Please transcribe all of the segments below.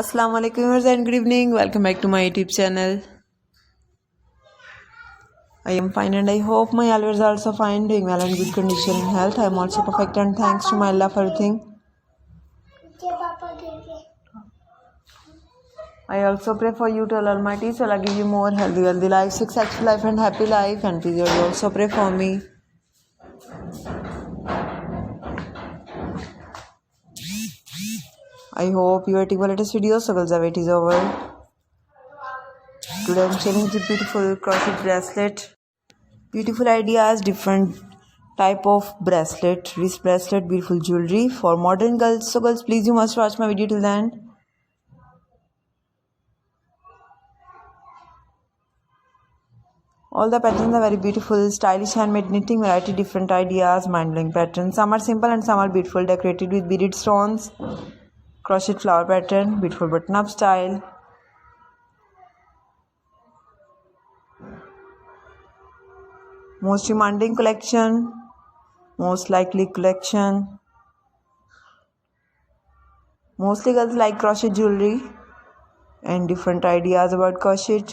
Assalamu alaikum viewers and good evening. Welcome back to my YouTube channel. I am fine and I hope my viewers are also fine, doing well and good condition and health. I am also perfect and thanks to my Allah for everything. I also pray for you to Allah Almighty, so Allah give you more healthy life, successful life and happy life, and please also pray for me. I hope you are taking the latest video, so girls, the wait is over. Today I am sharing the beautiful crochet bracelet. Beautiful ideas, different type of bracelet, wrist bracelet, beautiful jewelry for modern girls. So girls, please you must watch my video till the end. All the patterns are very beautiful, stylish handmade knitting, variety, different ideas, mind-blowing patterns. Some are simple and some are beautiful, decorated with beaded stones. Crochet flower pattern, beautiful button-up style. Most demanding collection, most likely collection. Mostly girls like crochet jewelry and different ideas about crochet.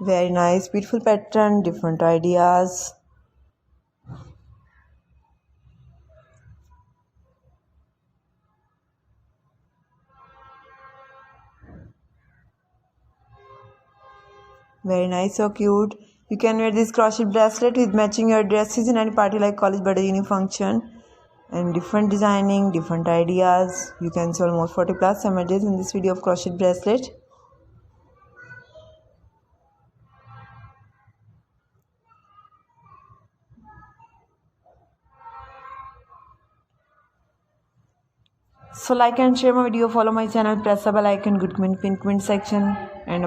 Very nice, beautiful pattern, different ideas. Very nice, so cute. You can wear this crochet bracelet with matching your dresses in any party like college, birthday, uni function. And different designing, different ideas. You can see almost 40 plus images in this video of crochet bracelet. So like and share my video, follow my channel, press the bell icon, good comment section, and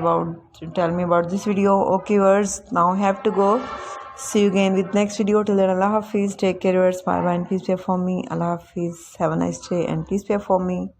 tell me about this video. Okay viewers, now I have to go. See you again with next video. Till then, Allah Hafiz, take care viewers, bye bye, and please pray for me. Allah Hafiz, have a nice day and please pray for me.